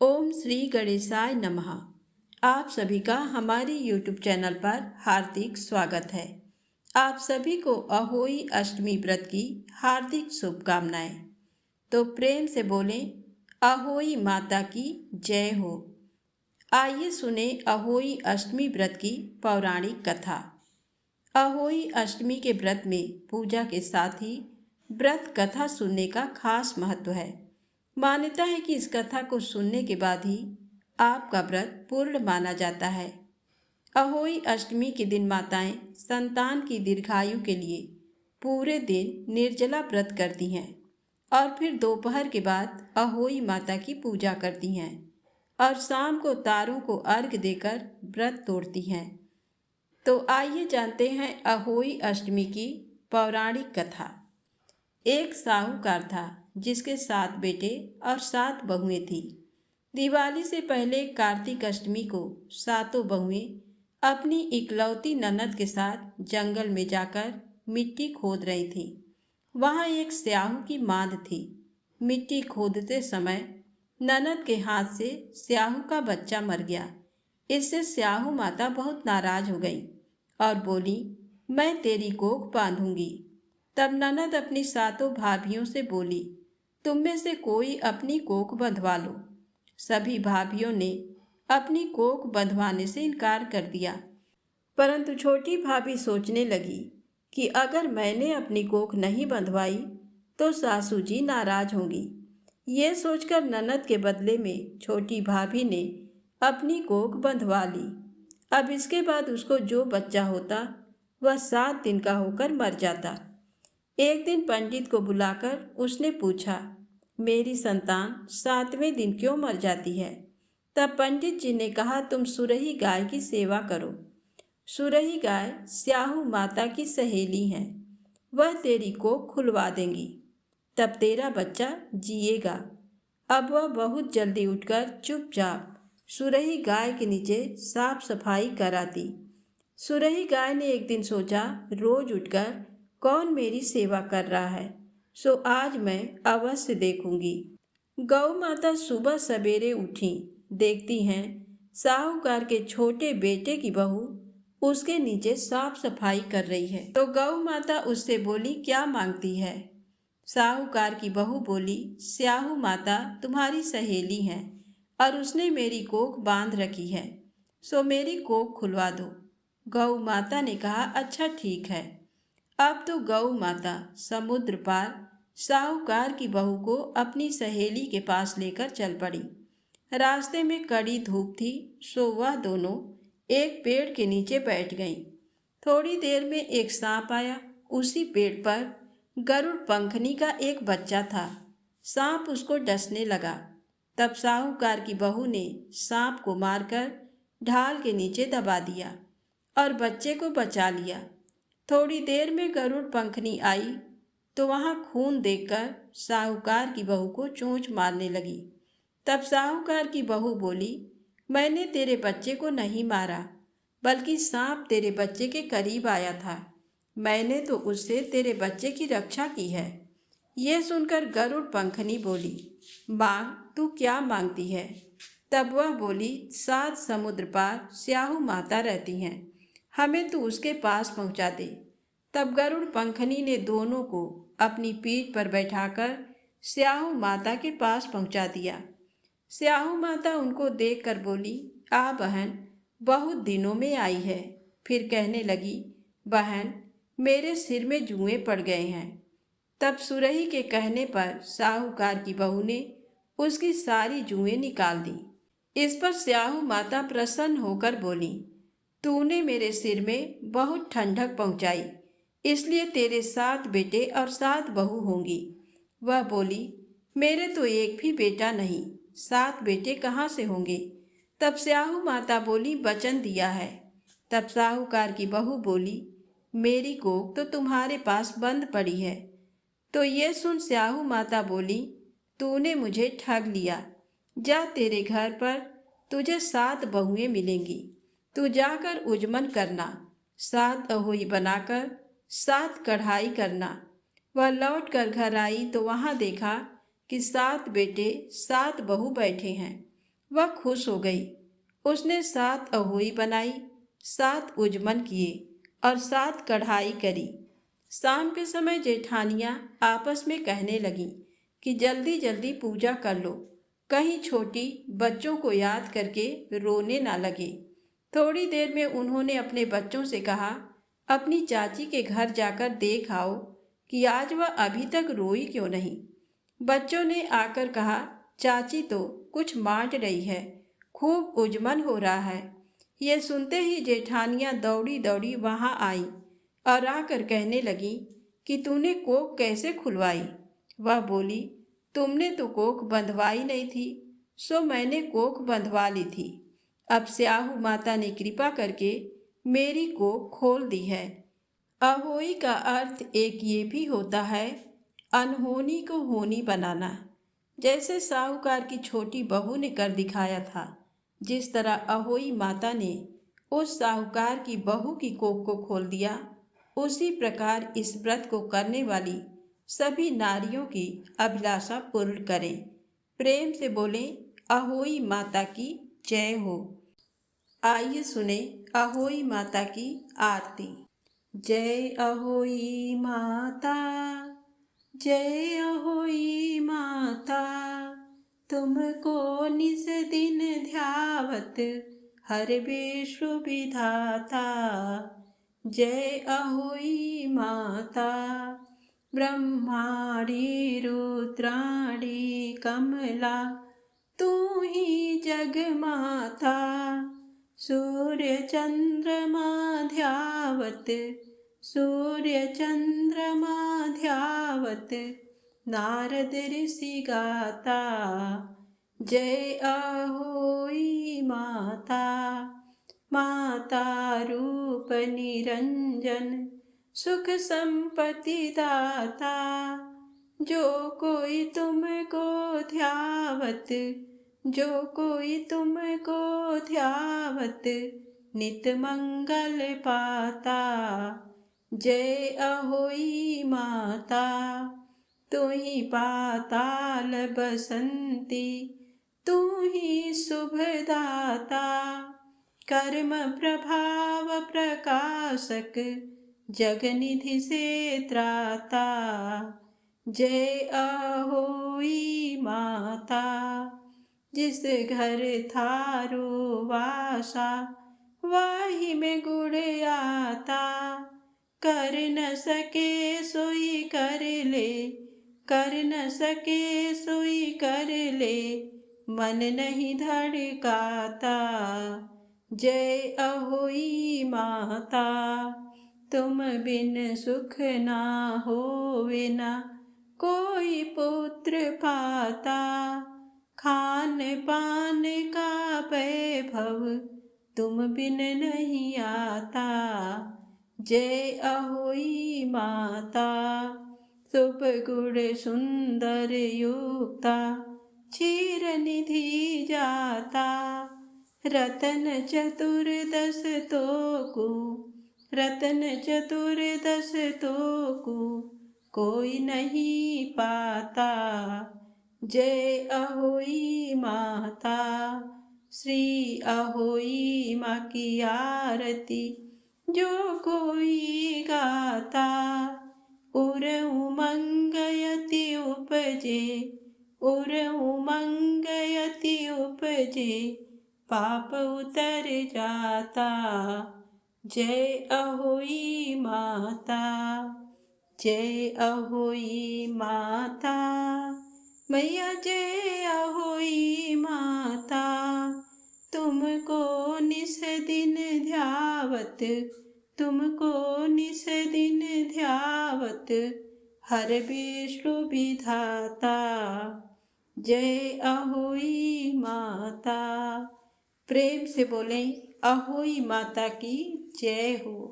ओम श्री गणेशाय नमः। आप सभी का हमारी YouTube चैनल पर हार्दिक स्वागत है। आप सभी को अहोई अष्टमी व्रत की हार्दिक शुभकामनाएं। तो प्रेम से बोलें अहोई माता की जय हो। आइए सुने अहोई अष्टमी व्रत की पौराणिक कथा। अहोई अष्टमी के व्रत में पूजा के साथ ही व्रत कथा सुनने का खास महत्व है। मान्यता है कि इस कथा को सुनने के बाद ही आपका व्रत पूर्ण माना जाता है। अहोई अष्टमी के दिन माताएं संतान की दीर्घायु के लिए पूरे दिन निर्जला व्रत करती हैं और फिर दोपहर के बाद अहोई माता की पूजा करती हैं और शाम को तारों को अर्घ्य देकर व्रत तोड़ती हैं। तो आइए जानते हैं अहोई अष्टमी की पौराणिक कथा। एक साहूकार था जिसके 7 बेटे और 7 बहुएं थी। दिवाली से पहले कार्तिक अष्टमी को सातों बहुएं अपनी इकलौती ननद के साथ जंगल में जाकर मिट्टी खोद रही थीं। वहां एक स्याहू की मांद थी। मिट्टी खोदते समय ननद के हाथ से स्याहू का बच्चा मर गया। इससे स्याहू माता बहुत नाराज हो गई और बोली, मैं तेरी कोख बांधूंगी। तब ननद अपनी सातों भाभियों से बोली, तुम में से कोई अपनी कोख बंधवा लो। सभी भाभियों ने अपनी कोख बंधवाने से इनकार कर दिया, परंतु छोटी भाभी सोचने लगी कि अगर मैंने अपनी कोख नहीं बंधवाई तो सासू जी नाराज होंगी। ये सोचकर ननद के बदले में छोटी भाभी ने अपनी कोख बंधवा ली। अब इसके बाद उसको जो बच्चा होता वह 7 दिन का होकर मर जाता। एक दिन पंडित को बुलाकर उसने पूछा, मेरी संतान 7वें दिन क्यों मर जाती है? तब पंडित जी ने कहा, तुम सुरही गाय की सेवा करो। सुरही गाय स्याहू माता की सहेली है, वह तेरी को खुलवा देंगी, तब तेरा बच्चा जिएगा। अब वह बहुत जल्दी उठकर चुपचाप सुरही गाय के नीचे साफ सफाई कराती। सुरही गाय ने एक दिन सोचा, रोज उठकर कौन मेरी सेवा कर रहा है, सो आज मैं अवश्य देखूंगी। गौ माता सुबह सवेरे उठी, देखती हैं साहूकार के छोटे बेटे की बहू उसके नीचे साफ सफाई कर रही है। तो गौ माता उससे बोली, क्या मांगती है? साहूकार की बहू बोली, स्याहू माता तुम्हारी सहेली है और उसने मेरी कोख बांध रखी है, सो मेरी कोख खुलवा दो। गौ माता ने कहा, अच्छा ठीक है। अब तो गौ माता समुद्र पार साहूकार की बहू को अपनी सहेली के पास लेकर चल पड़ी। रास्ते में कड़ी धूप थी, सो वह दोनों एक पेड़ के नीचे बैठ गईं। थोड़ी देर में एक सांप आया। उसी पेड़ पर गरुड़ पंखनी का एक बच्चा था। सांप उसको डसने लगा। तब साहूकार की बहू ने सांप को मारकर ढाल के नीचे दबा दिया और बच्चे को बचा लिया। थोड़ी देर में गरुड़ पंखनी आई तो वहां खून देखकर साहूकार की बहू को चोंच मारने लगी। तब साहूकार की बहू बोली, मैंने तेरे बच्चे को नहीं मारा, बल्कि सांप तेरे बच्चे के करीब आया था। मैंने तो उससे तेरे बच्चे की रक्षा की है। ये सुनकर गरुड़ पंखनी बोली, मांग, तू क्या मांगती है? तब वह बोली, 7 समुद्र पार स्याहू माता रहती हैं, हमें तू उसके पास पहुंचा दे। तब गरुड़ पंखनी ने दोनों को अपनी पीठ पर बैठाकर स्याहू माता के पास पहुंचा दिया। स्याहू माता उनको देखकर बोली, आ बहन, बहुत दिनों में आई है। फिर कहने लगी, बहन, मेरे सिर में जुएं पड़ गए हैं। तब सुरही के कहने पर साहूकार की बहू ने उसकी सारी जुएं निकाल दी। इस पर स्याहू माता प्रसन्न होकर बोली, तूने मेरे सिर में बहुत ठंडक पहुंचाई, इसलिए तेरे 7 बेटे और 7 बहू होंगी। वह बोली, मेरे तो एक भी बेटा नहीं, 7 बेटे कहाँ से होंगे? तब स्याहू माता बोली, वचन दिया है। तब साहूकार की बहू बोली, मेरी कोख तो तुम्हारे पास बंद पड़ी है। तो ये सुन स्याहू माता बोली, तूने मुझे ठग लिया। जा, तेरे घर पर तुझे 7 बहुएं मिलेंगी। तू जाकर उजमन करना, 7 अहोई बनाकर 7 कढ़ाई करना। वह लौट कर घर आई तो वहां देखा कि 7 बेटे 7 बहू बैठे हैं वह खुश हो गई। उसने 7 अहोई बनाई, 7 उजमन किए और 7 कढ़ाई करी। शाम के समय जेठानियाँ आपस में कहने लगीं कि जल्दी जल्दी पूजा कर लो, कहीं छोटी बच्चों को याद करके रोने ना लगे। थोड़ी देर में उन्होंने अपने बच्चों से कहा, अपनी चाची के घर जाकर देख आओ कि आज वह अभी तक रोई क्यों नहीं। बच्चों ने आकर कहा, चाची तो कुछ मांड रही है, खूब उजमन हो रहा है। ये सुनते ही जेठानियाँ दौड़ी दौड़ी वहाँ आई और आकर कहने लगी कि तूने कोख कैसे खुलवाई। वह बोली, तुमने तो कोख बंधवाई नहीं थी, सो मैंने कोख बंधवा ली थी। अब स्याहू माता ने कृपा करके मेरी कोख खोल दी है। अहोई का अर्थ एक ये भी होता है, अनहोनी को होनी बनाना। जैसे साहूकार की छोटी बहू ने कर दिखाया था, जिस तरह अहोई माता ने उस साहूकार की बहू की कोख को खोल दिया, उसी प्रकार इस व्रत को करने वाली सभी नारियों की अभिलाषा पूर्ण करें। प्रेम से बोलें, अहोई माता की जय हो। आइए सुने अहोई माता की आरती। जय अहोई माता, जय अहोई माता, तुमको निस दिन ध्यावत हर विश्व विधाता। जय अहोई माता, ब्रह्माणी रुद्राणी कमला, तू ही जग माता। सूर्य चंद्रमा ध्यावत, सूर्य चंद्रमा ध्यावत, नारद ऋषि गाता। जय अहोई माता, माता रूप निरंजन, सुख संपत्ति दाता। जो कोई तुमको ध्यावत, जो कोई तुमको ध्यावत, नित मंगल पाता। जय अहोई माता, तू ही पाताल बसंती, तू ही शुभदाता। कर्म प्रभाव प्रकाशक, जगनिधि से त्राता। जय अहोई माता, जिस घर थारो वासा, वाही में गुण आता। कर न सके सोई कर ले, कर न सके सोई कर ले, मन नहीं धड़काता। जय अहोई माता, तुम बिन सुख ना होवे ना कोई पुत्र पाता। खान पान का वैभव तुम बिन नहीं आता। जय अहोई माता, शुभ गुण सुंदर युक्ता, क्षीर निधि जाता। रतन चतुर्दश तोकु, रतन चतुर्दश तोकु, कोई नहीं पाता। जय अहोई माता, श्री अहोई माँ की आरती जो कोई गाता। उर उमंग यति उपजे, उर उमंग यति उपजे, पाप उतर जाता। जय अहोई माता, जय अहोई माता, मैया जय अहोई माता। तुमको निस दिन ध्यावत, तुमको निस दिन ध्यावत, हर विष्णु विधाता। जय अहोई माता। प्रेम से बोलें, अहोई माता की जय हो।